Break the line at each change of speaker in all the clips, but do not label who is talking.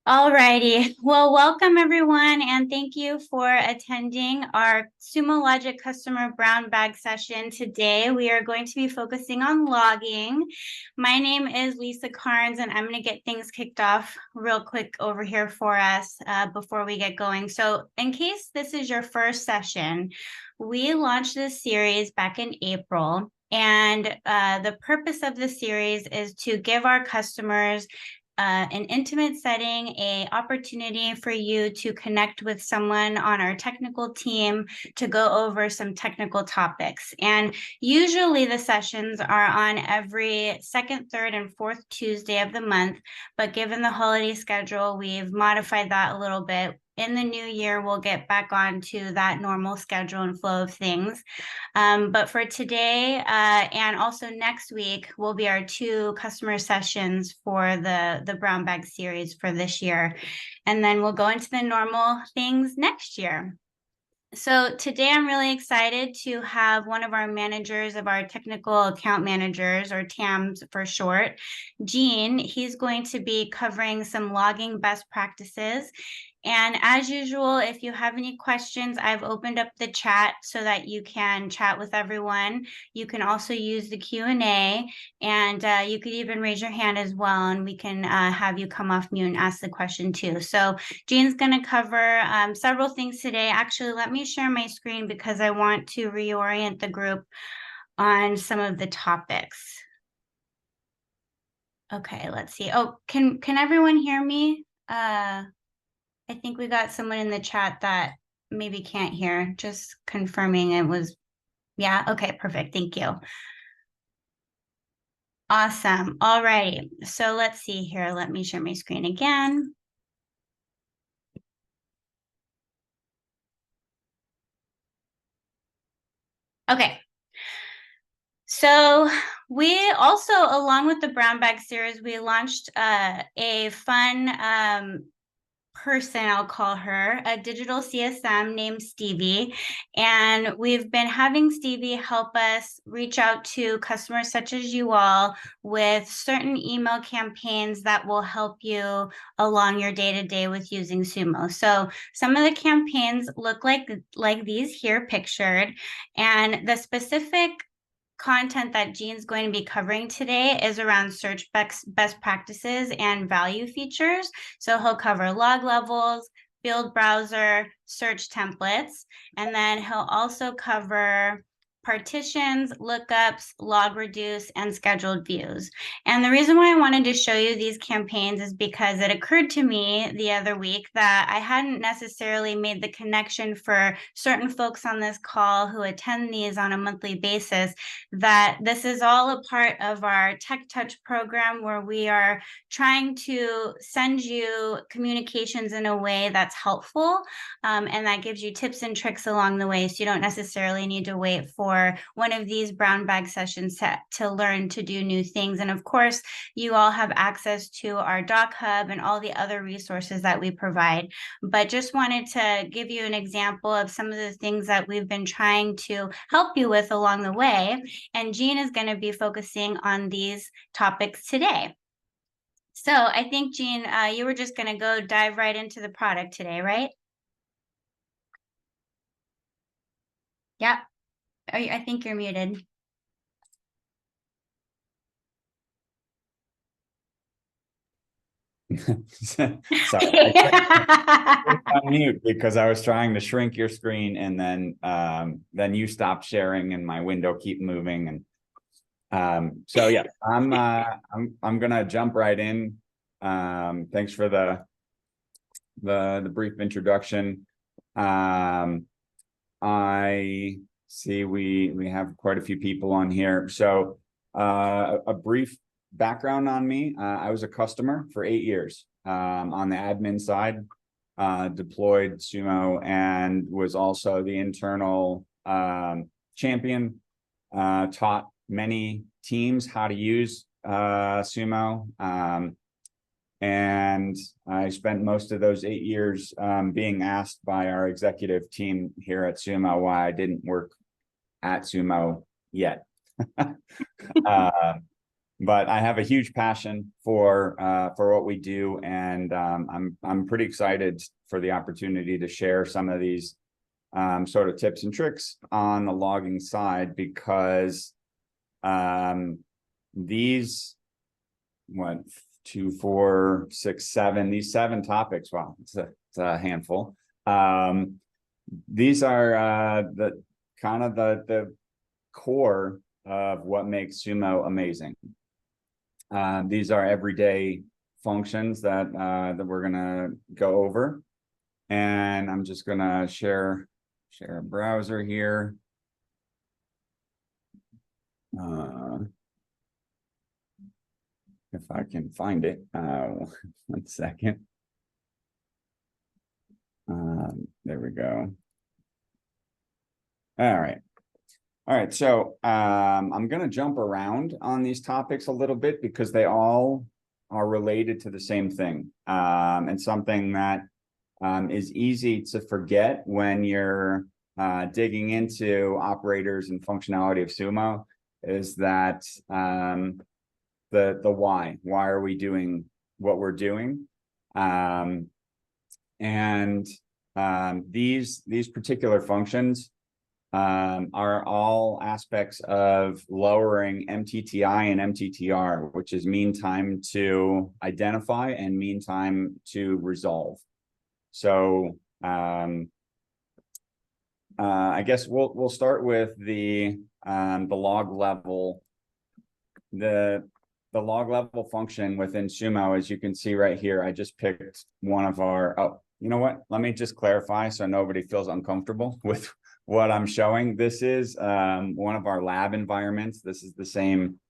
Alrighty. Well, welcome everyone, and thank you for attending our Sumo Logic customer brown bag session. Today, we are going to be focusing on logging. My name is Lisa Carnes, and I'm going to get things kicked off real quick over here for us before we get going. So in case this is your first session, we launched this series back in April. And the purpose of the series is to give our customers an intimate setting, a opportunity for you to connect with someone on our technical team to go over some technical topics. And usually the sessions are on every second, third, and fourth Tuesday of the month. But given the holiday schedule, we've modified that a little bit. In the new year, we'll get back on to that normal schedule and flow of things. But for today and also next week will be our two customer sessions for the brown bag series for this year. And then we'll go into the normal things next year. So today I'm really excited to have one of our managers of our technical account managers, or TAMs for short, Gene. He's going to be covering some logging best practices. And as usual, if you have any questions, I've opened up the chat so that you can chat with everyone. You can also use the Q&A, and you could even raise your hand as well, and we can have you come off mute and ask the question too. So Gene's going to cover several things today. Actually, let me share my screen because I want to reorient the group on some of the topics. Okay, let's see. Oh, can everyone hear me? I think we got someone in the chat that maybe can't hear. Just confirming it was, yeah, okay, perfect. Thank you. Awesome. All right. So let's see here. Let me share my screen again. Okay. So we also, along with the brown bag series, we launched a fun person, I'll call her, a digital CSM named Stevie. And we've been having Stevie help us reach out to customers such as you all with certain email campaigns that will help you along your day-to-day with using Sumo. So some of the campaigns look like these here pictured, and the specific content that Gene's going to be covering today is around search best practices and value features. So he'll cover log levels, field browser, search templates, and then he'll also cover partitions, lookups, log reduce, and scheduled views. And the reason why I wanted to show you these campaigns is because it occurred to me the other week that I hadn't necessarily made the connection for certain folks on this call who attend these on a monthly basis, that this is all a part of our Tech Touch program, where we are trying to send you communications in a way that's helpful, and that gives you tips and tricks along the way, so you don't necessarily need to wait for one of these brown bag sessions to learn to do new things. And of course, you all have access to our Doc Hub and all the other resources that we provide. But just wanted to give you an example of some of the things that we've been trying to help you with along the way. And Gene is going to be focusing on these topics today. So I think, Gene, you were just going to go dive right into the product today, right? Yeah. I think you're muted.
Sorry, I on mute because I was trying to shrink your screen, and then you stopped sharing and my window keep moving. And so yeah, I'm gonna jump right in. Thanks for the brief introduction. I see we have quite a few people on here. So a brief background on me. I was a customer for 8 years on the admin side, deployed Sumo, and was also the internal champion, taught many teams how to use Sumo. And I spent most of those 8 years being asked by our executive team here at Sumo why I didn't work at Sumo yet. but I have a huge passion for what we do, and I'm pretty excited for the opportunity to share some of these sort of tips and tricks on the logging side, because these, what, 2, 4, 6, 7, these 7 topics, wow, it's a handful. These are the kind of the core of what makes Sumo amazing. These are everyday functions that we're gonna go over, and I'm just gonna share a browser here. If I can find it, 1 second. There we go. All right, so I'm going to jump around on these topics a little bit because they all are related to the same thing, and something that is easy to forget when you're digging into operators and functionality of Sumo is that the why. Why are we doing what we're doing? These particular functions are all aspects of lowering MTTI and MTTR, which is mean time to identify and mean time to resolve. So I guess we'll start with the log level. The log level function within Sumo, as you can see right here, I just picked one of our, oh, you know what? Let me just clarify so nobody feels uncomfortable with what I'm showing. This is one of our lab environments. This is the same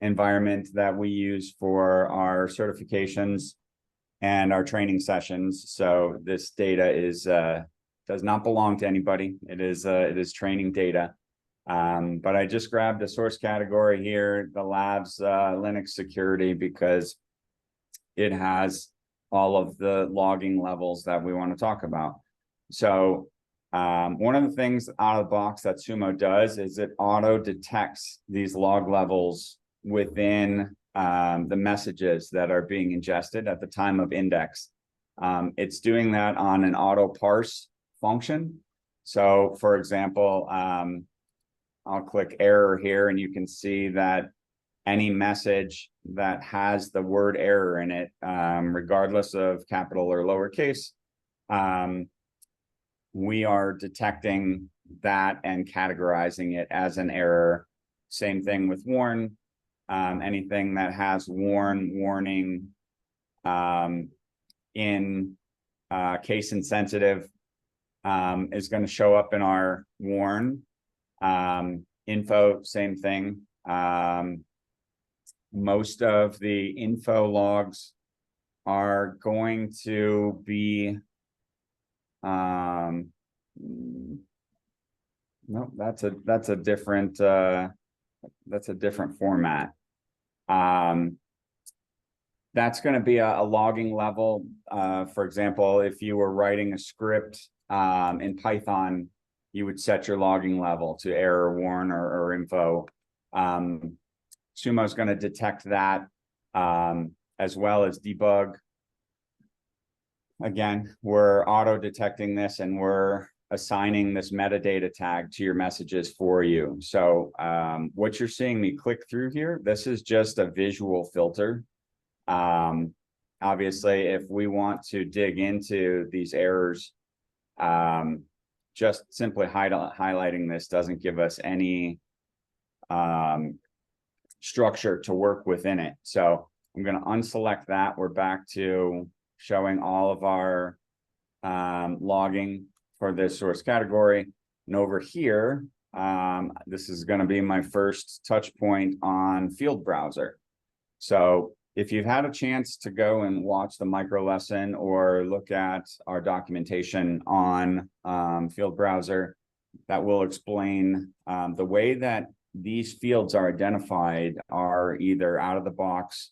environment that we use for our certifications and our training sessions. So this data is does not belong to anybody. It is training data. But I just grabbed the source category here, the labs Linux security, because it has all of the logging levels that we want to talk about. So one of the things out of the box that Sumo does is it auto detects these log levels within the messages that are being ingested at the time of index. It's doing that on an auto parse function. So for example, I'll click error here, and you can see that any message that has the word error in it, regardless of capital or lowercase, we are detecting that and categorizing it as an error. Same thing with warn. Anything that has warning in case insensitive is going to show up in our warn. Info, same thing. Most of the info logs are going to be no, that's a different format. That's going to be a logging level. For example, if you were writing a script in Python, you would set your logging level to error, warn, or info. Sumo is going to detect that as well as debug. Again, we're auto detecting this, and we're assigning this metadata tag to your messages for you. So what you're seeing me click through here, this is just a visual filter. Obviously, if we want to dig into these errors, just simply highlighting this doesn't give us any structure to work within it. So I'm going to unselect that. We're back to showing all of our logging for this source category. And over here, this is going to be my first touch point on Field Browser. So if you've had a chance to go and watch the micro lesson or look at our documentation on Field Browser, that will explain the way that these fields are identified are either out of the box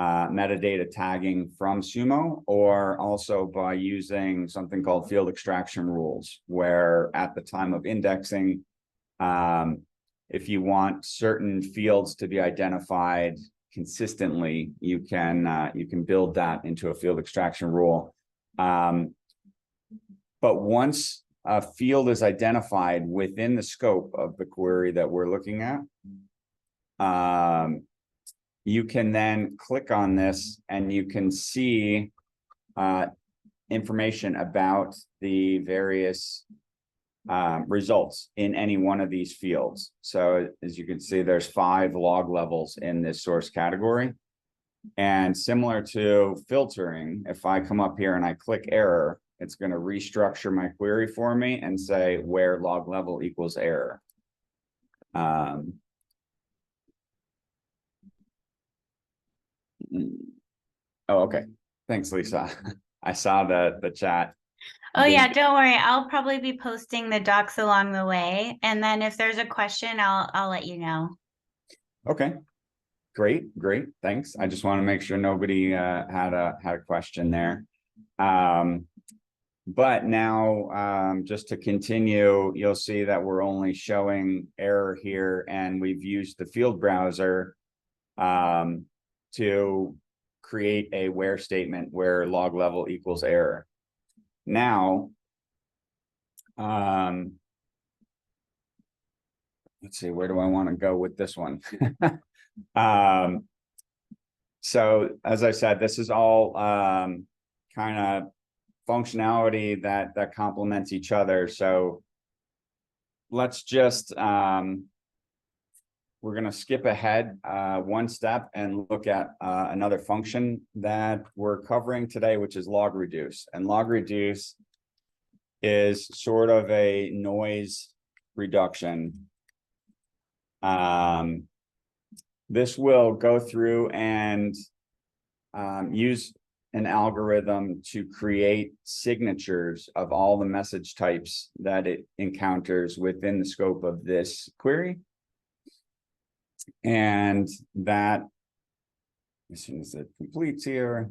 metadata tagging from Sumo, or also by using something called field extraction rules, where at the time of indexing, if you want certain fields to be identified consistently, you can build that into a field extraction rule. But once a field is identified within the scope of the query that we're looking at, you can then click on this and you can see information about the various results in any one of these fields. So as you can see, there's 5 log levels in this source category. And similar to filtering, if I come up here and I click error, it's going to restructure my query for me and say where log level equals error. Oh, okay. Thanks, Lisa. I saw the chat.
Oh yeah, don't worry. I'll probably be posting the docs along the way. And then if there's a question, I'll let you know.
Okay. Great. Thanks. I just want to make sure nobody had a question there. But now, just to continue, you'll see that we're only showing error here, and we've used the field browser to create a where statement where log level equals error. Now, let's see, where do I want to go with this one? So as I said, this is all kind of functionality that complements each other. So let's just we're going to skip ahead one step and look at another function that we're covering today, which is log reduce. And log reduce is sort of a noise reduction. This will go through and use an algorithm to create signatures of all the message types that it encounters within the scope of this query. And that, as soon as it completes here,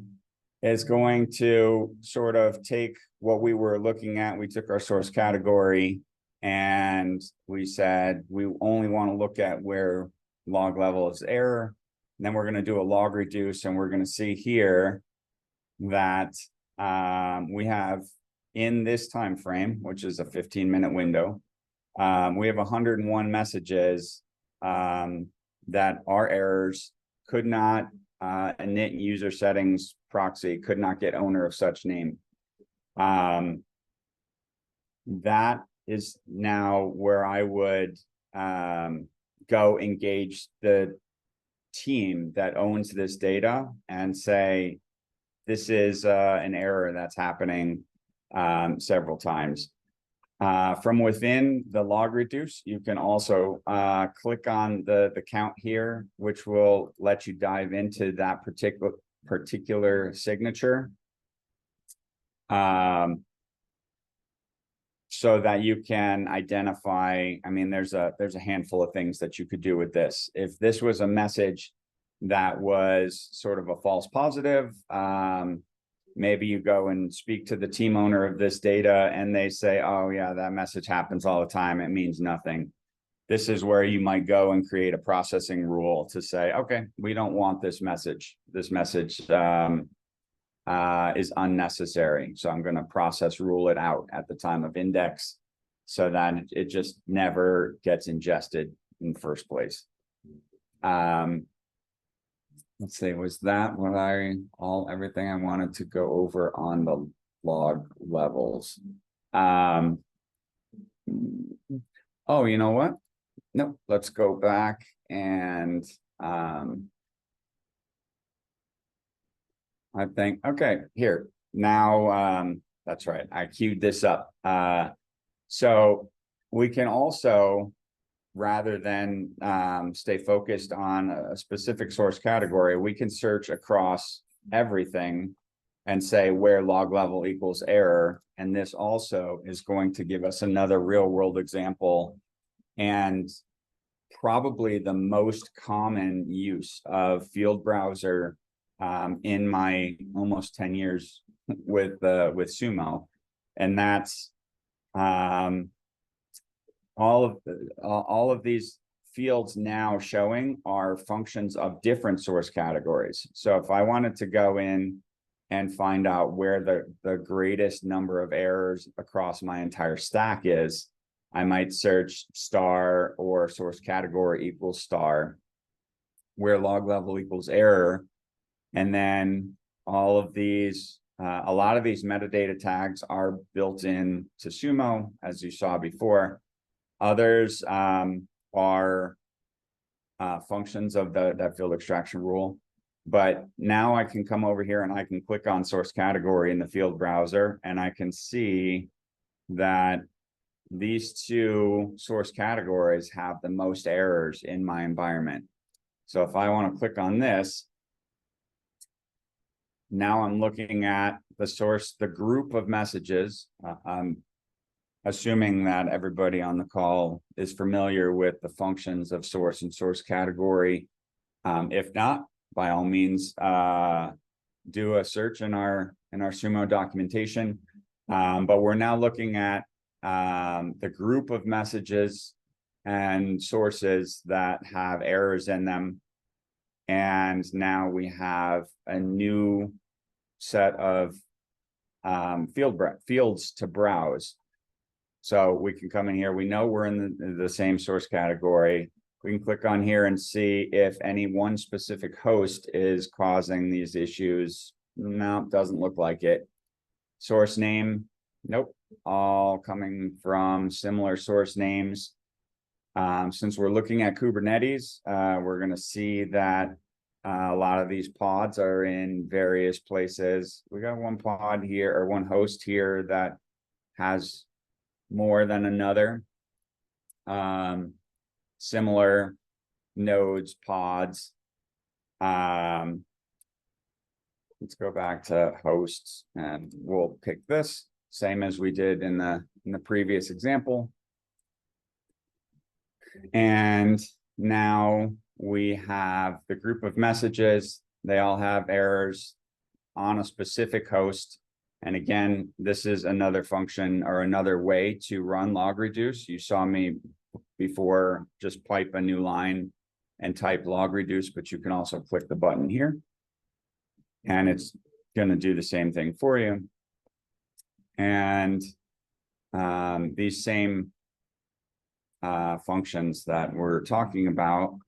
is going to sort of take what we were looking at. We took our source category and we said we only want to look at where log level is error. And then we're going to do a log reduce, and we're going to see here that we have in this time frame, which is a 15-minute window, we have 101 messages that are errors. Could not init user settings proxy, could not get owner of such name. That is now where I would go engage the team that owns this data and say, this is an error that's happening several times. From within the log reduce, you can also click on the count here, which will let you dive into that particular signature. So that you can identify, I mean, there's a handful of things that you could do with this. If this was a message that was sort of a false positive, maybe you go and speak to the team owner of this data and they say, oh yeah, that message happens all the time, it means nothing. This is where you might go and create a processing rule to say, okay, we don't want this message. This message is unnecessary. So I'm going to process rule it out at the time of index so that it just never gets ingested in the first place. Let's see, was that what everything I wanted to go over on the log levels? Oh, you know what? Nope, let's go back and I think, okay, here, now, that's right, I queued this up. So we can also, rather than stay focused on a specific source category, we can search across everything and say where log level equals error. And this also is going to give us another real world example and probably the most common use of field browser in my almost 10 years with Sumo. And that's all of these fields now showing are functions of different source categories. So if I wanted to go in and find out where the greatest number of errors across my entire stack is, I might search star or source category equals star, where log level equals error. And then all of these, a lot of these metadata tags are built in to Sumo, as you saw before. Others are functions of that field extraction rule. But now I can come over here and I can click on source category in the field browser, and I can see that these two source categories have the most errors in my environment. So if I want to click on this, now I'm looking at the source, the group of messages. I'm assuming that everybody on the call is familiar with the functions of source and source category. If not, by all means, do a search in our Sumo documentation. But we're now looking at the group of messages and sources that have errors in them. And now we have a new set of fields to browse. So we can come in here. We know we're in the same source category. We can click on here and see if any one specific host is causing these issues. No, doesn't look like it. Source name, nope, all coming from similar source names. Since we're looking at Kubernetes, we're going to see that a lot of these pods are in various places. We got one pod here, or one host here, that has more than another. Similar nodes, pods. Let's go back to hosts, and we'll pick this, same as we did in the previous example. And now we have the group of messages. They all have errors on a specific host. And again, this is another function or another way to run log reduce. You saw me before just pipe a new line and type log reduce, but you can also click the button here and it's going to do the same thing for you. And these same functions that we're talking about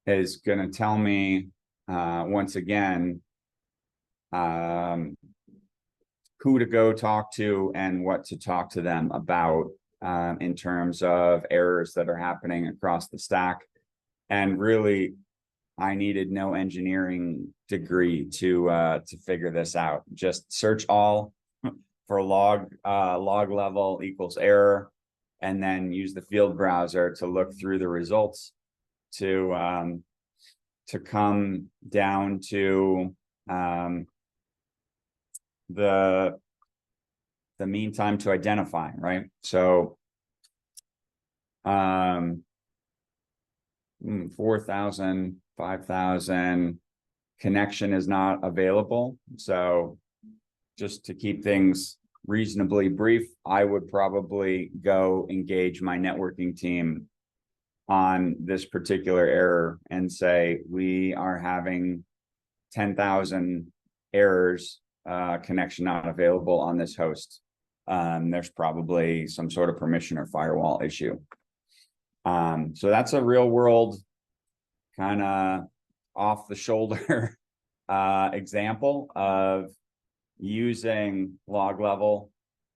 is going to tell me once again who to go talk to and what to talk to them about in terms of errors that are happening across the stack. And really, I needed no engineering degree to figure this out. Just search all for log level equals error, and then use the field browser to look through the results to come down to the mean time to identify, right? So 4,000, 5,000 connection is not available. So just to keep things reasonably brief, I would probably go engage my networking team on this particular error and say, we are having 10,000 errors, connection not available on this host. There's probably some sort of permission or firewall issue. So that's a real world kind of off the shoulder example of using log level,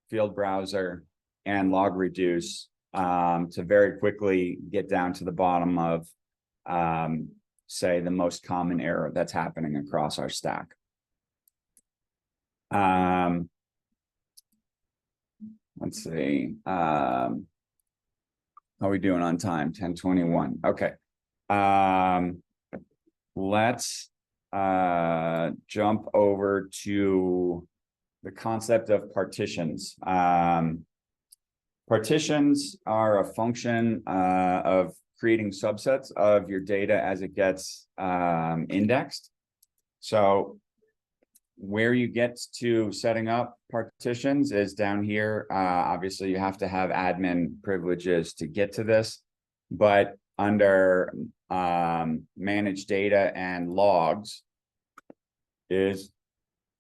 field browser, and log reduce to very quickly get down to the bottom of, say, the most common error that's happening across our stack. Let's see. How are we doing on time? 10:21. Okay. Let's jump over to the concept of partitions. Partitions are a function of creating subsets of your data as it gets indexed. So where you get to setting up partitions is down here. Obviously, you have to have admin privileges to get to this. But under manage data and logs is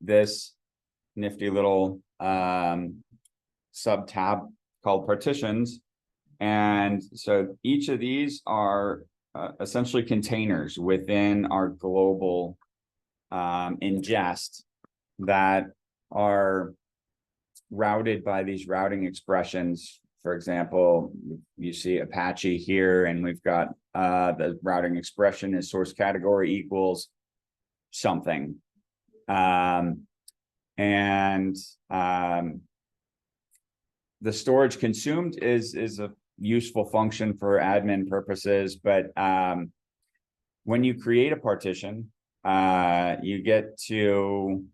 this nifty little sub tab called partitions. And so each of these are essentially containers within our global ingest that are routed by these routing expressions. For example, you see Apache here, and we've got the routing expression is source category equals something. The storage consumed is a useful function for admin purposes, but when you create a partition, you get to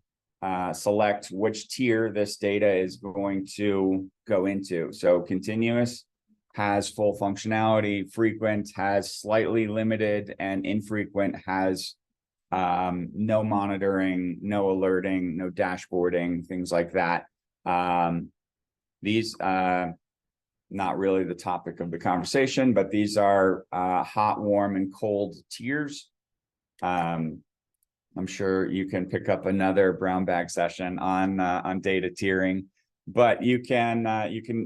select which tier this data is going to go into. So continuous has full functionality, frequent has slightly limited, and infrequent has no monitoring, no alerting, no dashboarding, things like that. These not really the topic of the conversation, but these are hot, warm, and cold tiers. I'm sure you can pick up another brown bag session on data tiering, but you can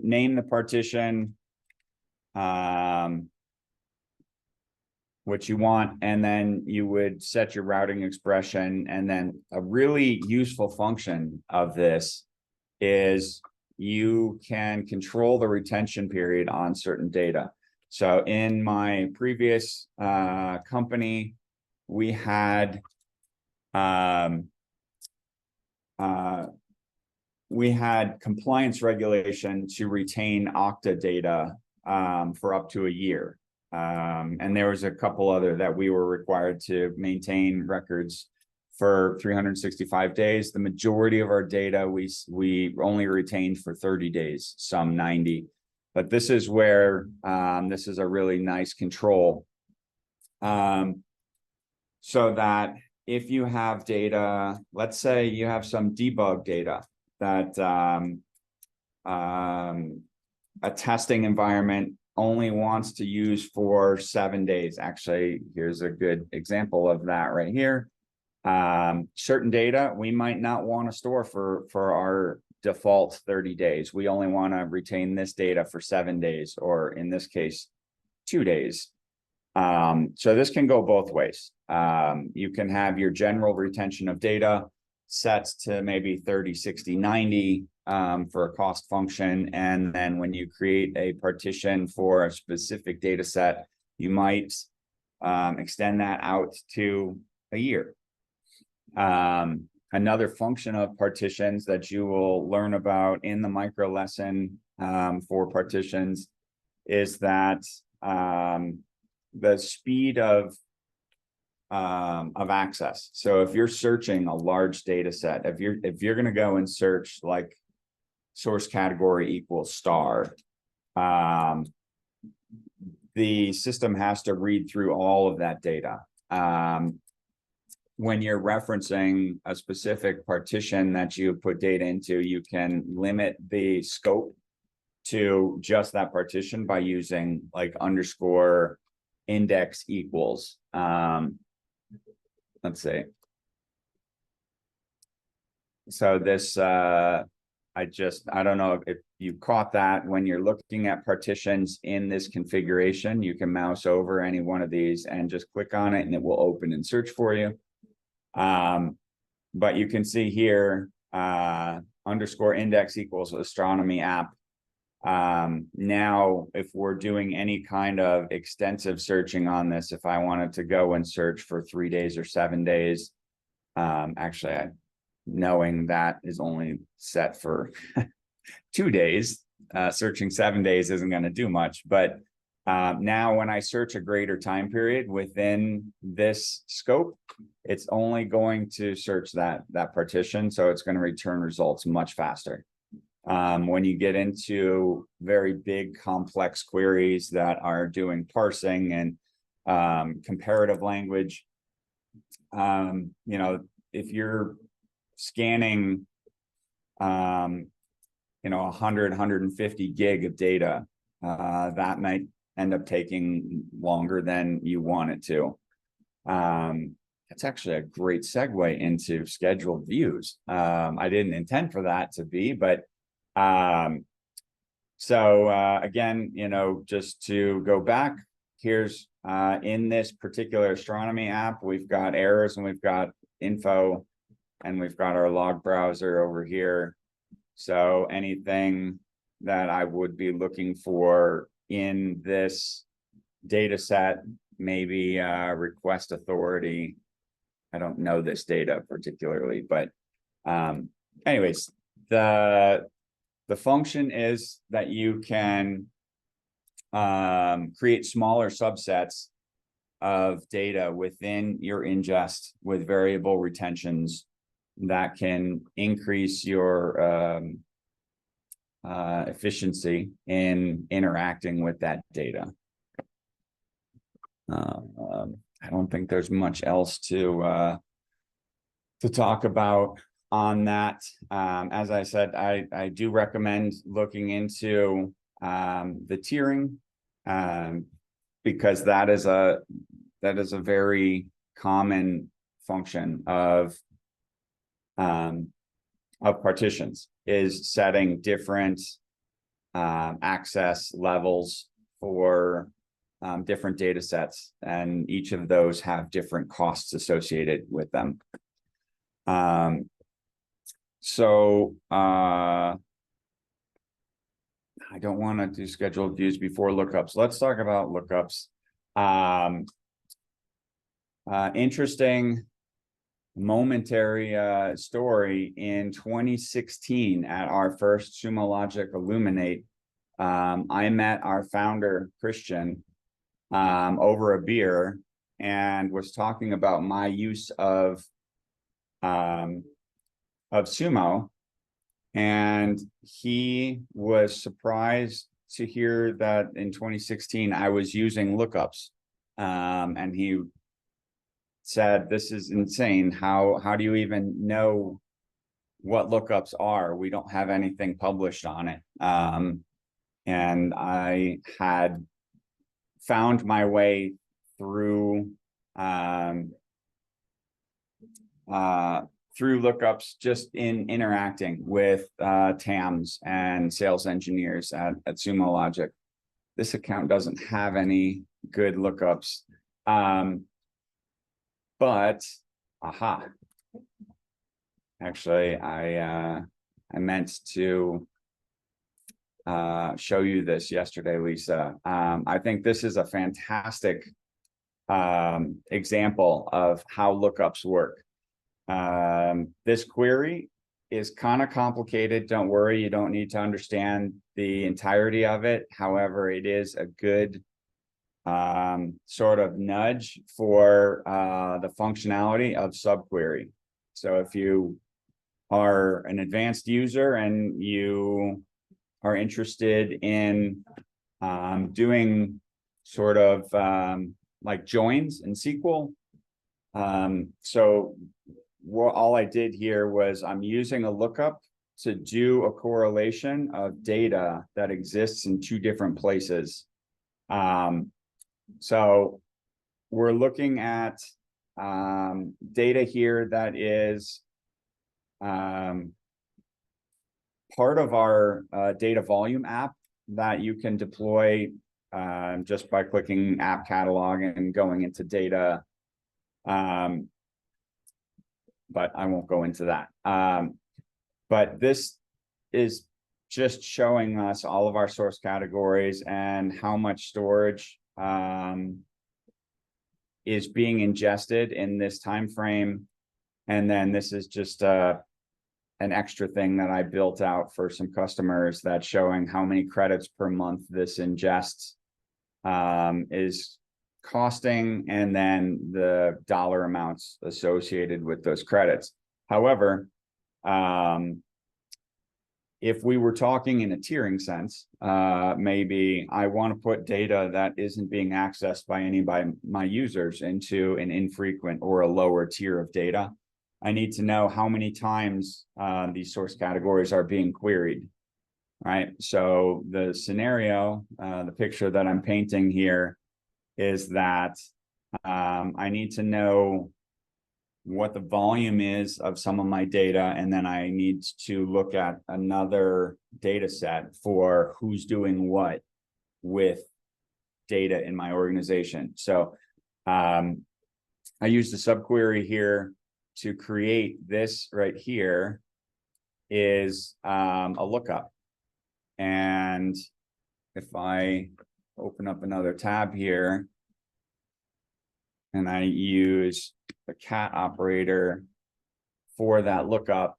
name the partition what you want, and then you would set your routing expression. And then a really useful function of this is you can control the retention period on certain data. So in my previous company, we had compliance regulation to retain Okta data for up to a year. And there was a couple other that we were required to maintain records for 365 days. The majority of our data we only retained for 30 days, some 90. But this is where this is a really nice control. So that if you have data, let's say you have some debug data that a testing environment only wants to use for 7 days. Actually, here's a good example of that right here. Certain data we might not want to store for our default 30 days. We only want to retain this data for 7 days, or in this case, 2 days. So this can go both ways. You can have your general retention of data set to maybe 30, 60, 90 for a cost function. And then when you create a partition for a specific data set, you might extend that out to a year. Another function of partitions that you will learn about in the micro lesson for partitions is that the speed of access. So if you're searching a large data set, if you're going to go and search like source category equals star, the system has to read through all of that data. When you're referencing a specific partition that you put data into, you can limit the scope to just that partition by using like underscore index equals. Let's see. So this, I don't know if you caught that. When you're looking at partitions in this configuration, you can mouse over any one of these and just click on it and it will open and search for you. But you can see here, underscore index equals astronomy app. Now, if we're doing any kind of extensive searching on this, if I wanted to go and search for 3 days or 7 days, actually, knowing that is only set for 2 days, searching 7 days isn't going to do much. But now when I search a greater time period within this scope, it's only going to search that partition. So it's going to return results much faster. When you get into very big complex queries that are doing parsing and comparative language, if you're scanning 100, 150 gig of data, that might end up taking longer than you want it to. That's actually a great segue into scheduled views. I didn't intend for that to be, but again, just to go back, here's in this particular astronomy app, we've got errors and we've got info, and we've got our log browser over here. So anything that I would be looking for in this data set, maybe request authority. I don't know this data particularly, but anyways, the function is that you can create smaller subsets of data within your ingest with variable retentions that can increase your efficiency in interacting with that data. I don't think there's much else to talk about on that. As I said, I do recommend looking into the tiering, because that is a very common function of partitions, is setting different access levels for different data sets, and each of those have different costs associated with them. I don't want to do scheduled views before lookups. Let's talk about lookups. Interesting momentary story. In 2016 at our first Sumo Logic Illuminate, I met our founder, Christian, over a beer, and was talking about my use of Sumo, and he was surprised to hear that in 2016 I was using lookups, and he said, "This is insane. How do you even know what lookups are? We don't have anything published on it." And I had found my way through lookups just in interacting with TAMs and sales engineers at Sumo Logic. This account doesn't have any good lookups, but actually I meant to show you this yesterday, Lisa. I think this is a fantastic example of how lookups work. This query is kind of complicated. Don't worry, you don't need to understand the entirety of it. However, it is a good sort of nudge for the functionality of subquery. So if you are an advanced user and you are interested in doing sort of like joins in SQL, all I did here was I'm using a lookup to do a correlation of data that exists in two different places. So we're looking at data here that is part of our data volume app that you can deploy just by clicking app catalog and going into data. But I won't go into that. But this is just showing us all of our source categories and how much storage is being ingested in this time frame. And then this is just an extra thing that I built out for some customers that's showing how many credits per month this ingests is costing, and then the dollar amounts associated with those credits. However, if we were talking in a tiering sense, maybe I want to put data that isn't being accessed by any of my users into an infrequent or a lower tier of data. I need to know how many times these source categories are being queried. right? So the scenario, the picture that I'm painting here is that I need to know what the volume is of some of my data, and then I need to look at another data set for who's doing what with data in my organization. So I use the subquery here to create this right here is a lookup. And if I open up another tab here and I use the cat operator for that lookup,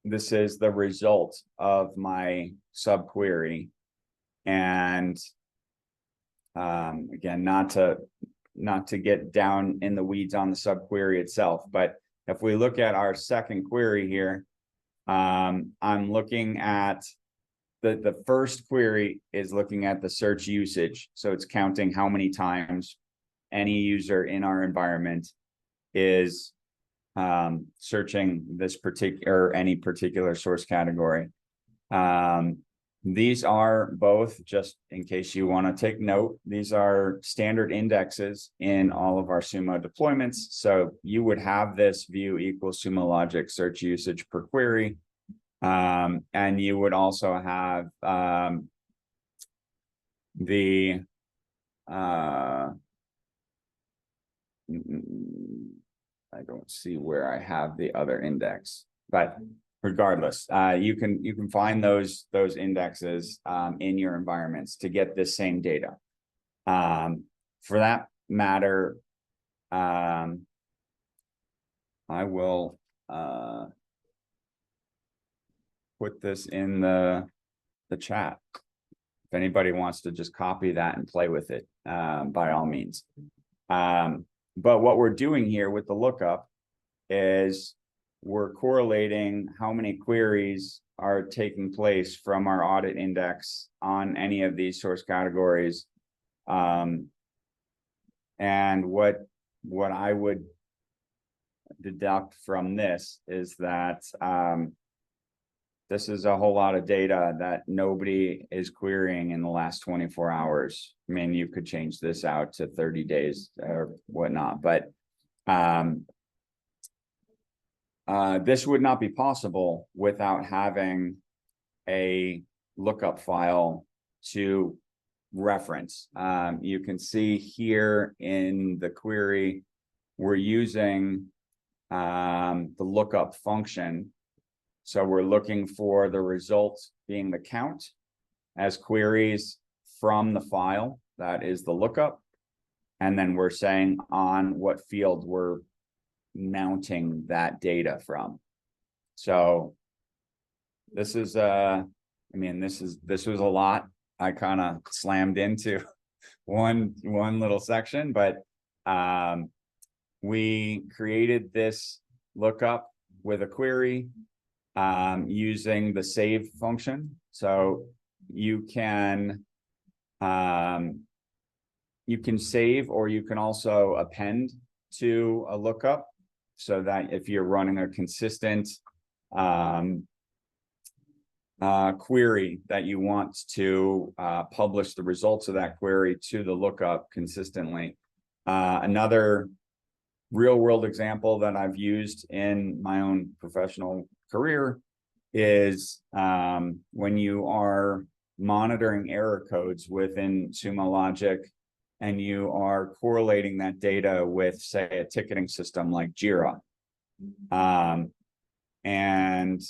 this is the result of my subquery. And again, not to get down in the weeds on the subquery itself, but if we look at our second query here, I'm looking at the first query is looking at the search usage. So it's counting how many times any user in our environment is searching this particular, any particular source category. These are both, just in case you want to take note, these are standard indexes in all of our Sumo deployments. So you would have this view equals Sumo Logic search usage per query. And you would also have the I don't see where I have the other index, but regardless, you can find those indexes in your environments to get this same data. For that matter, I will put this in the chat. If anybody wants to just copy that and play with it, by all means. But what we're doing here with the lookup is we're correlating how many queries are taking place from our audit index on any of these source categories. And what I would deduct from this is that this is a whole lot of data that nobody is querying in the last 24 hours. I mean, you could change this out to 30 days or whatnot, but this would not be possible without having a lookup file to reference. You can see here in the query, we're using the lookup function. So we're looking for the results being the count as queries from the file, that is the lookup. And then we're saying on what field we're mounting that data from. So this is this was a lot. I kind of slammed into one little section, but we created this lookup with a query using the save function. So you can save, or you can also append to a lookup, so that if you're running a consistent query that you want to publish the results of that query to the lookup consistently. Another real world example that I've used in my own professional career is when you are monitoring error codes within Sumo Logic and you are correlating that data with, say, a ticketing system like Jira. And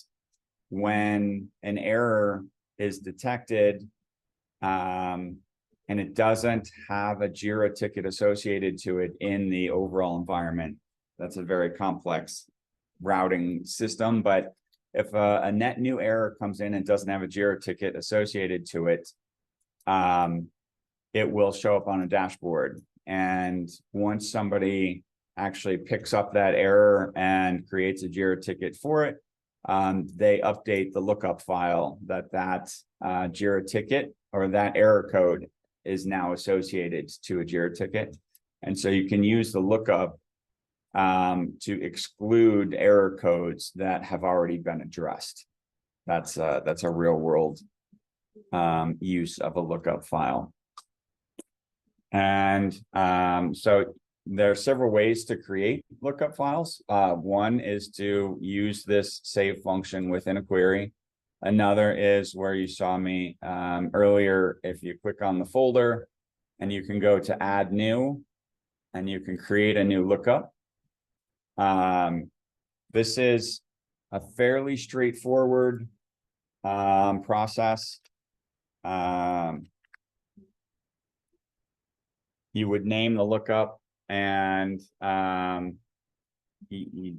when an error is detected and it doesn't have a Jira ticket associated to it in the overall environment, that's a very complex routing system. But if a net new error comes in and doesn't have a Jira ticket associated to it, it will show up on a dashboard. And once somebody actually picks up that error and creates a Jira ticket for it, they update the lookup file that Jira ticket or that error code is now associated to a Jira ticket. And so you can use the lookup to exclude error codes that have already been addressed. That's a real world use of a lookup file. And so there are several ways to create lookup files. One is to use this save function within a query. Another is where you saw me earlier. If you click on the folder and you can go to add new, and you can create a new lookup. This is a fairly straightforward process. You would name the lookup, and in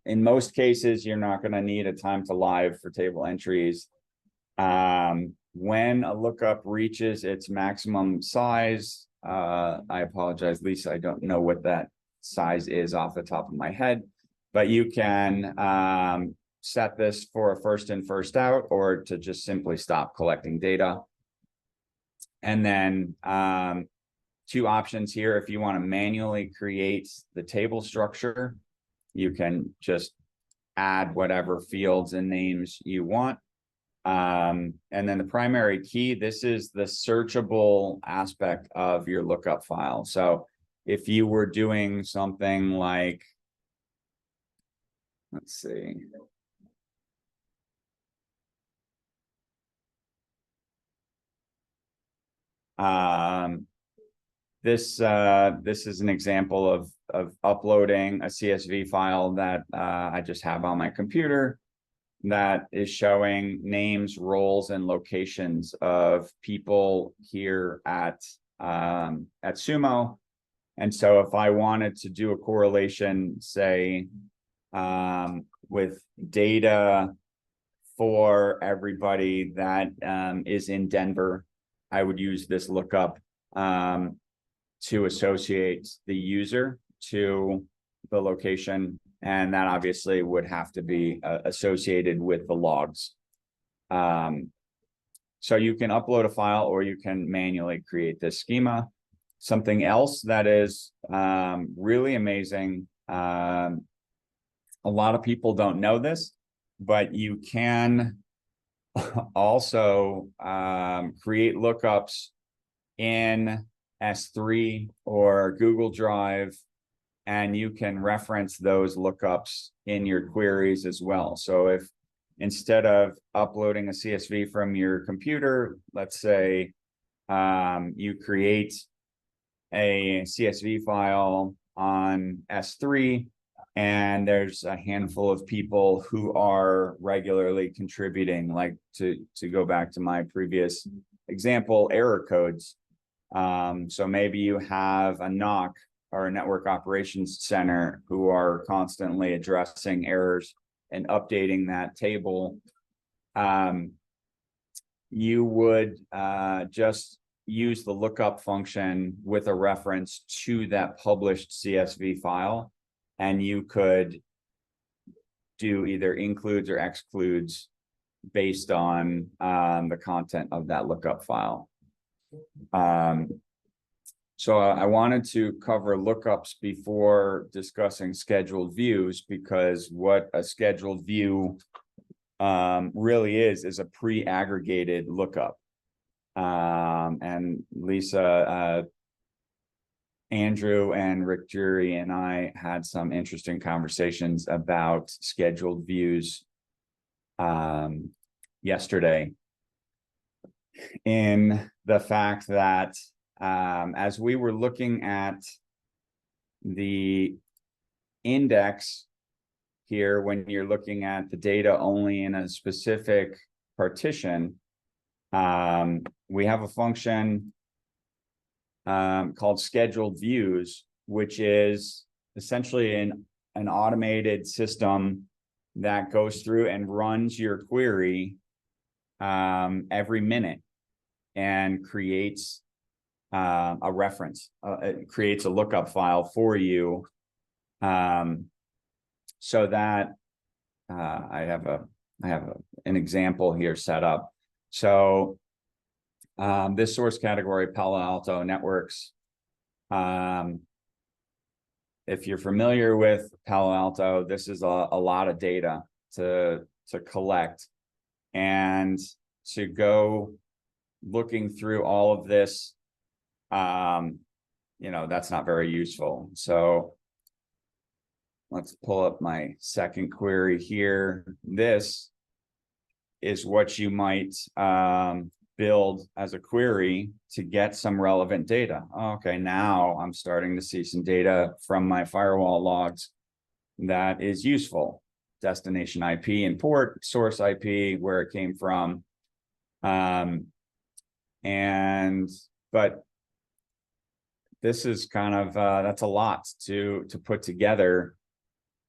most cases, you're not going to need a time to live for table entries. When a lookup reaches its maximum size, I apologize, Lisa, I don't know what that size is off the top of my head, but you can set this for a first in, first out, or to just simply stop collecting data. And then two options here. If you want to manually create the table structure, you can just add whatever fields and names you want. And then the primary key, this is the searchable aspect of your lookup file. So if you were doing something like, let's see. This is an example of uploading a CSV file that I just have on my computer that is showing names, roles, and locations of people here at Sumo. And so if I wanted to do a correlation, say, with data for everybody that is in Denver, I would use this lookup to associate the user to the location, and that obviously would have to be associated with the logs. So you can upload a file, or you can manually create this schema. Something else that is really amazing, a lot of people don't know this, but you can also create lookups in S3 or Google Drive, and you can reference those lookups in your queries as well. So if instead of uploading a CSV from your computer, let's say you create a CSV file on S3, and there's a handful of people who are regularly contributing, like to go back to my previous example, error codes. So maybe you have a NOC or a network operations center who are constantly addressing errors and updating that table. You would just use the lookup function with a reference to that published CSV file, and you could do either includes or excludes based on the content of that lookup file. So I wanted to cover lookups before discussing scheduled views, because what a scheduled view really is a pre-aggregated lookup. And Lisa, Andrew and Rick Jury and I had some interesting conversations about scheduled views yesterday, in the fact that as we were looking at the index here, when you're looking at the data only in a specific partition, we have a function called scheduled views, which is essentially an automated system that goes through and runs your query every minute and creates a reference. It creates a lookup file for you, so that I have an example here set up. So this source category, Palo Alto Networks. If you're familiar with Palo Alto, this is a lot of data to to collect and to go looking through all of this, that's not very useful. So let's pull up my second query here. This is what you might build as a query to get some relevant data. Okay, now I'm starting to see some data from my firewall logs that is useful. Destination IP and port, source IP, where it came from. But this is kind of, that's a lot to put together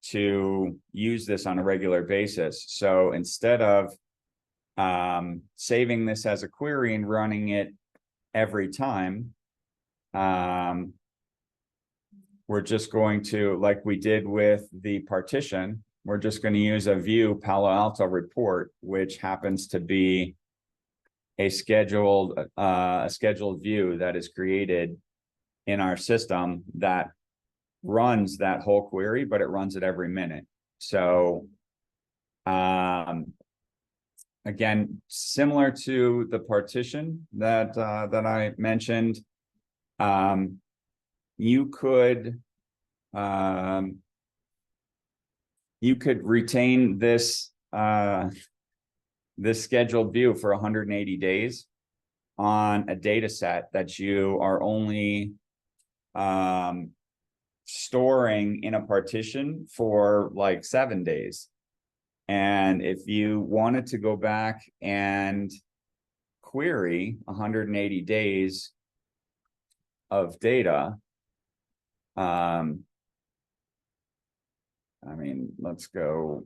to use this on a regular basis. So instead of saving this as a query and running it every time, we're just going to, like we did with the partition, we're just going to use a view Palo Alto report, which happens to be a scheduled view that is created in our system that runs that whole query, but it runs it every minute. So again, similar to the partition that I mentioned, you could retain this this scheduled view for 180 days on a data set that you are only storing in a partition for like 7 days. And if you wanted to go back and query 180 days of data, let's go.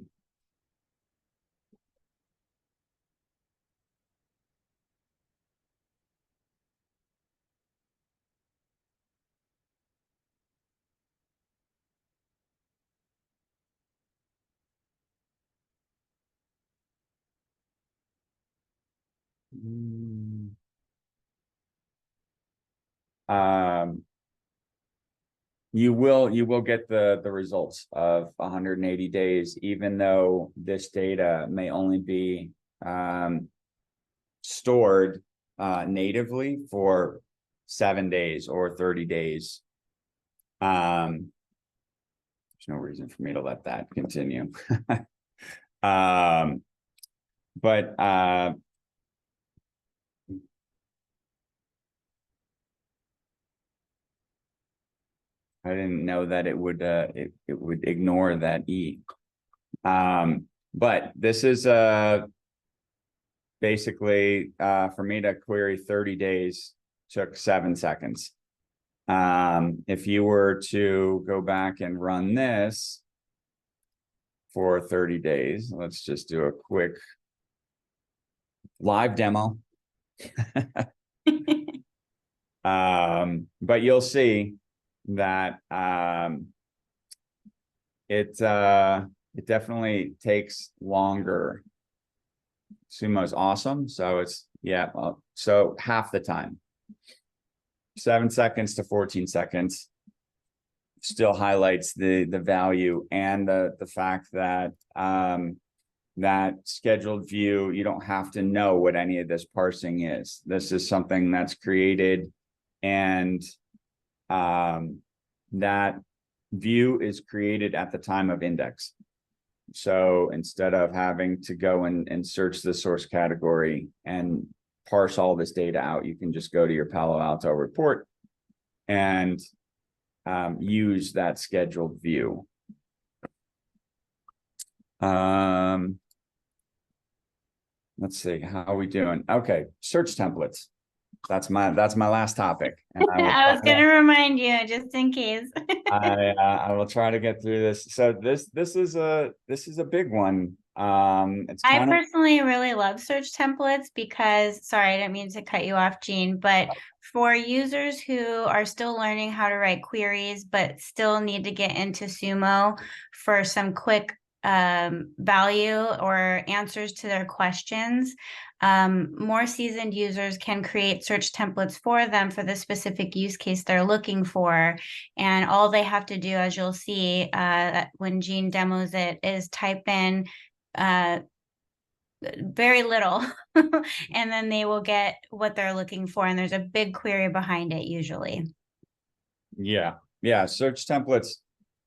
You will get the results of 180 days, even though this data may only be stored natively for 7 days or 30 days. There's no reason for me to let that continue. But I didn't know that it would ignore that E. But this is basically for me to query 30 days took 7 seconds. If you were to go back and run this for 30 days, let's just do a quick live demo. But you'll see that it definitely takes longer. Sumo's awesome, so it's so half the time, 7 seconds to 14 seconds, still highlights the value and the fact that that scheduled view, you don't have to know what any of this parsing is. This is something that's created, and that view is created at the time of index. So instead of having to go and search the source category and parse all this data out, you can just go to your Palo Alto report and use that scheduled view. Let's see, how are we doing? Okay, search templates. That's my last topic. And
I was going to remind you just in case.
I will try to get through this. So this is a big one.
I personally really love search templates because, sorry, I didn't mean to cut you off, Gene, but for users who are still learning how to write queries, but still need to get into Sumo for some quick value or answers to their questions, more seasoned users can create search templates for them for the specific use case they're looking for. And all they have to do, as you'll see when Gene demos it, is type in very little, and then they will get what they're looking for. And there's a big query behind it usually.
Yeah, yeah, search templates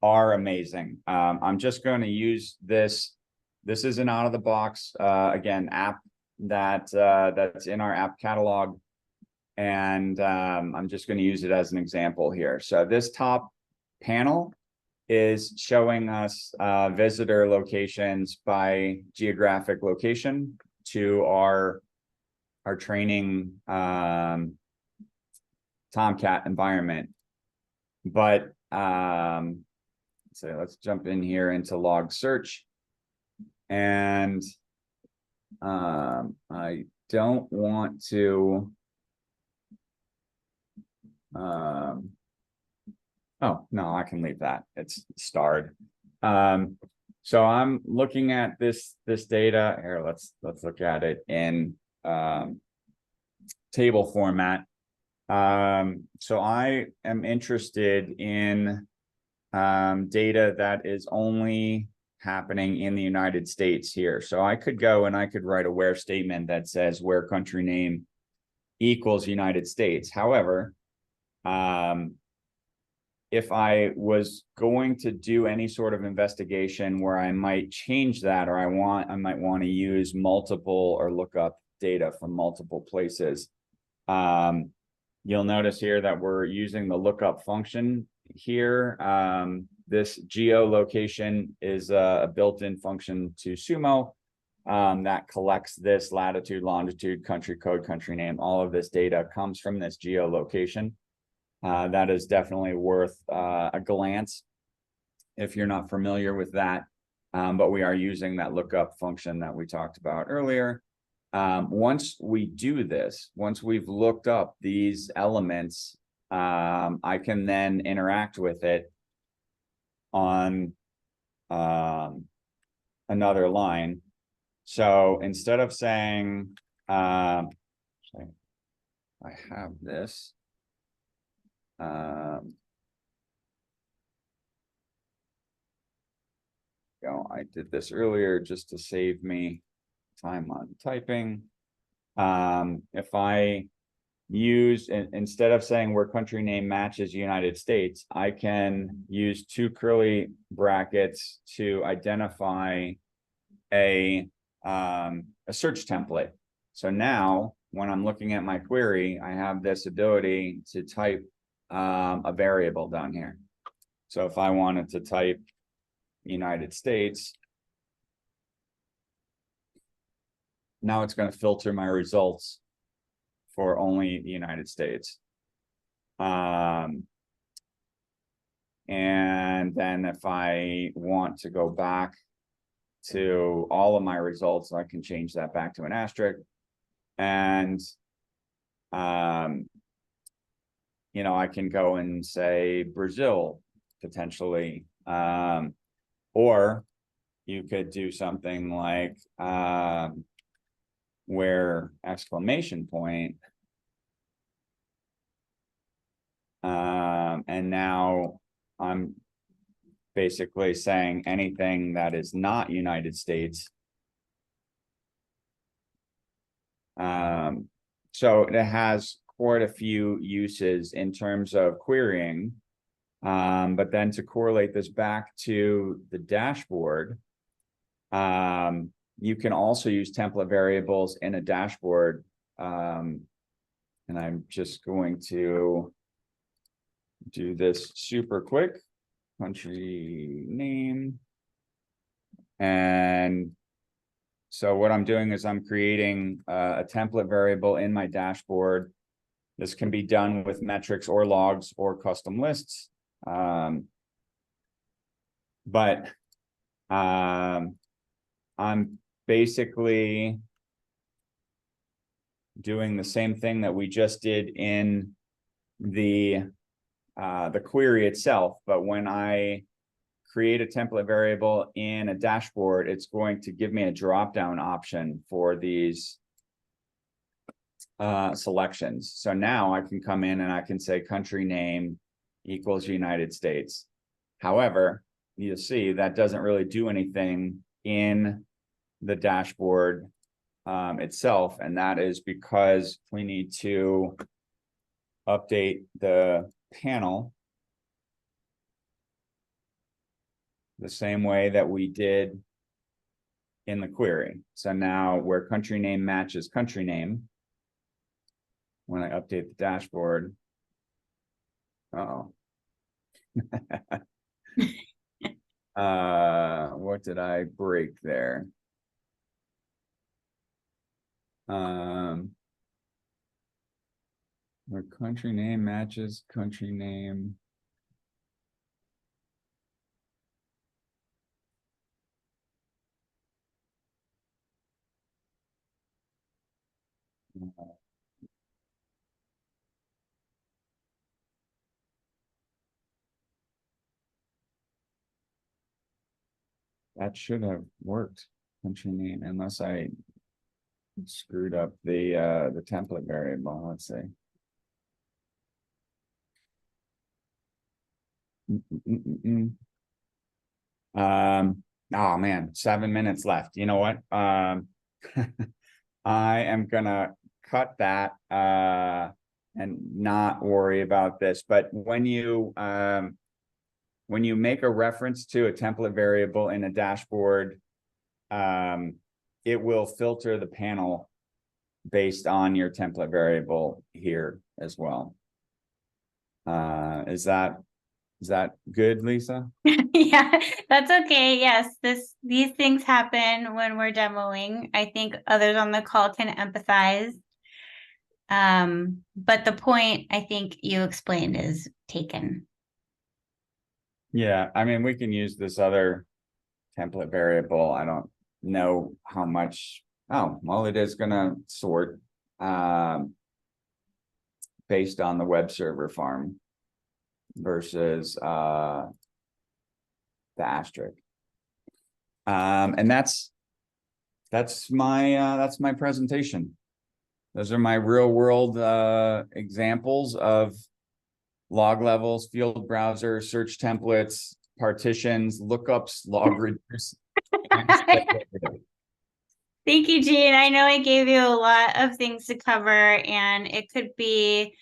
are amazing. I'm just going to use this. This is an out of the box, again, app that's in our app catalog. And I'm just going to use it as an example here. So this top panel is showing us visitor locations by geographic location to our training Tomcat environment. But so let's jump in here into log search. And I don't want to oh no, I can leave that. It's starred. So I'm looking at this data here. Let's look at it in table format. So I am interested in data that is only happening in the United States here. So I could go and I could write a where statement that says where country name equals United States. However, if I was going to do any sort of investigation where I might change that, or I might want to use multiple or look up data from multiple places, you'll notice here that we're using the lookup function here. This geolocation is a built-in function to Sumo that collects this latitude, longitude, country code, country name. All of this data comes from this geolocation. That is definitely worth a glance if you're not familiar with that. But we are using that lookup function that we talked about earlier. Once we do this, once we've looked up these elements, I can then interact with it on another line. So instead of saying, I have this. I did this earlier just to save me time on typing. If I use, instead of saying where country name matches United States, I can use two curly brackets to identify a search template. So now when I'm looking at my query, I have this ability to type a variable down here. So if I wanted to type United States, now it's going to filter my results for only the United States. And then if I want to go back to all of my results, I can change that back to an asterisk. And you know, I can go and say Brazil potentially, or you could do something like where exclamation point, and now I'm basically saying anything that is not United States. So it has quite a few uses in terms of querying, but then to correlate this back to the dashboard, you can also use template variables in a dashboard. And I'm just going to do this super quick. Country name. And so what I'm doing is I'm creating a template variable in my dashboard. This can be done with metrics or logs or custom lists. But I'm basically doing the same thing that we just did in the query itself. But when I create a template variable in a dashboard, it's going to give me a drop-down option for these selections. So now I can come in and I can say country name equals United States. However, you'll see that doesn't really do anything in the dashboard itself, and that is because we need to update the panel the same way that we did in the query. So now where country name matches country name, when I update the dashboard, what did I break there? Where country name matches country name. That should have worked, country name, unless I screwed up the template variable. Let's see. Oh man, 7 minutes left. You know what? I am gonna cut that and not worry about this. But when you make a reference to a template variable in a dashboard, it will filter the panel based on your template variable here as well. Is that good, Lisa?
Yeah, that's okay. Yes, these things happen when we're demoing. I think others on the call can empathize. But the point I think you explained is taken.
Yeah, I mean, we can use this other template variable. I don't know how much. Oh, well, it is gonna sort based on the web server farm versus the asterisk. And that's my presentation. Those are my real world examples of log levels, field browser, search templates, partitions, lookups, log reduce.
Thank you, Jean. I know I gave you a lot of things to cover, and it could be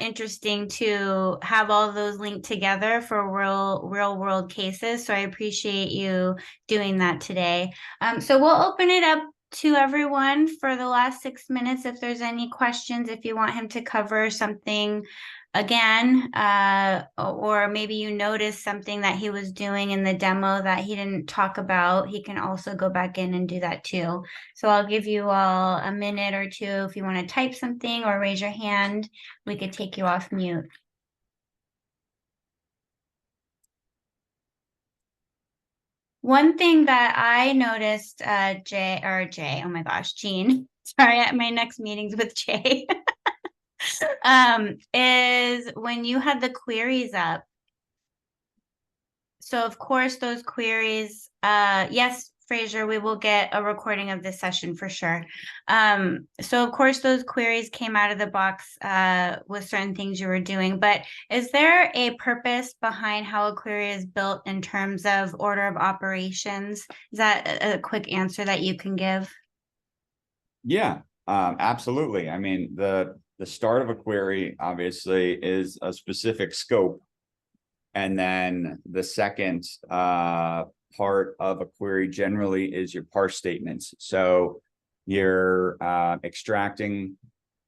interesting to have all those linked together for real world cases. So I appreciate you doing that today. So we'll open it up to everyone for the last 6 minutes. If there's any questions, if you want him to cover something again, or maybe you noticed something that he was doing in the demo that he didn't talk about, he can also go back in and do that too. So I'll give you all a minute or two. If you want to type something or raise your hand, we could take you off mute. One thing that I noticed, Jay, oh my gosh, Jean, sorry, my next meeting's with Jay. Is when you had the queries up. So of course those queries, yes, Fraser, we will get a recording of this session for sure. So of course those queries came out of the box with certain things you were doing, but is there a purpose behind how a query is built in terms of order of operations? Is that a quick answer that you can give?
Yeah, absolutely. I mean, the start of a query obviously is a specific scope. And then the second part of a query generally is your parse statements. So you're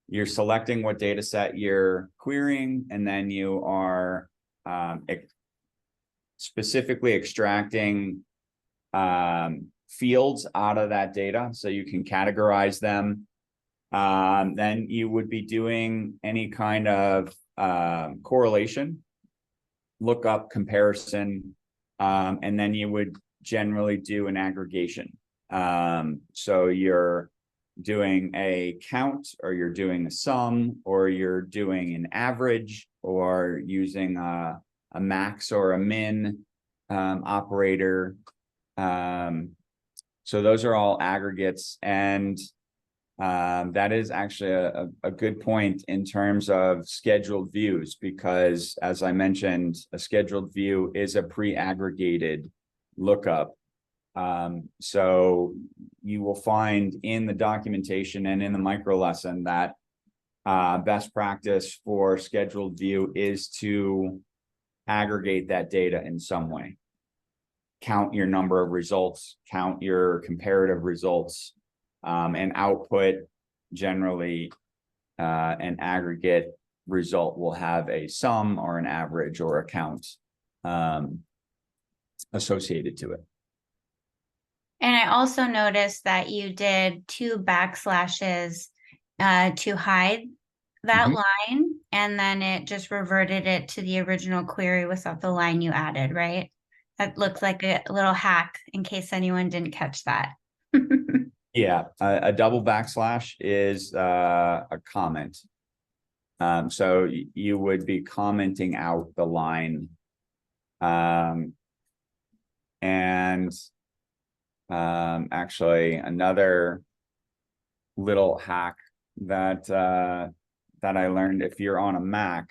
you're selecting what data set you're querying, and then you are specifically extracting fields out of that data so you can categorize them. Then you would be doing any kind of correlation, lookup, comparison, and then you would generally do an aggregation. So you're doing a count, or you're doing a sum, or you're doing an average, or using a max or a min operator. So those are all aggregates, and that is actually a good point in terms of scheduled views, because as I mentioned, a scheduled view is a pre-aggregated lookup. So you will find in the documentation and in the micro lesson that best practice for scheduled view is to aggregate that data in some way. Count your number of results, count your comparative results, and output generally an aggregate result will have a sum or an average or a count associated to it.
And I also noticed that you did 2 backslashes to hide that line, and then it just reverted it to the original query without the line you added, right? That looks like a little hack in case anyone didn't catch that.
Yeah, a double backslash is a comment. So you would be commenting out the line. And actually another little hack that that I learned, if you're on a Mac,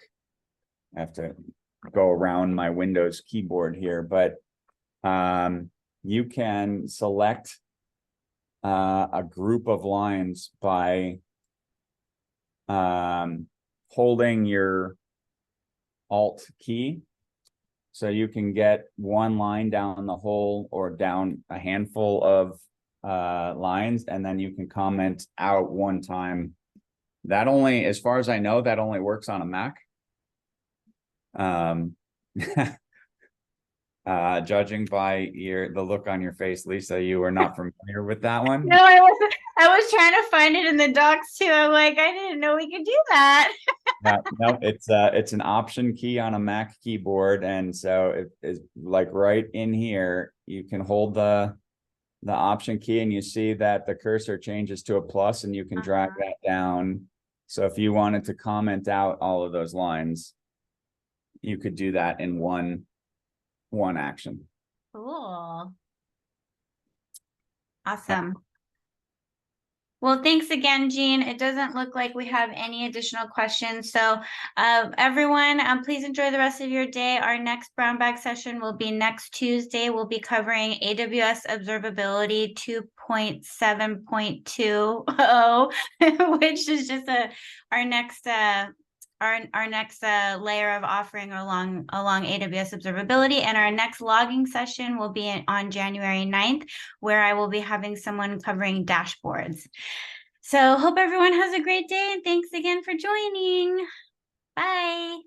I have to go around my Windows keyboard here, but you can select a group of lines by holding your Alt key. So you can get one line down the whole or down a handful of lines, and then you can comment out one time. That only, as far as I know, that only works on a Mac. Judging by the look on your face, Lisa, you are not familiar with that one.
No, I was trying to find it in the docs too. I'm like, I didn't know we could do that.
No, it's an option key on a Mac keyboard, and so it is like right in here. You can hold the option key, and you see that the cursor changes to a plus, and you can drag that down. So if you wanted to comment out all of those lines, you could do that in one action.
Cool. Awesome. Well, thanks again, Jean. It doesn't look like we have any additional questions. So everyone, please enjoy the rest of your day. Our next brown bag session will be next Tuesday. We'll be covering AWS Observability 2.7.20, which is just our next layer of offering along AWS observability. And our next logging session will be on January 9th, where I will be having someone covering dashboards. So hope everyone has a great day, and thanks again for joining. Bye.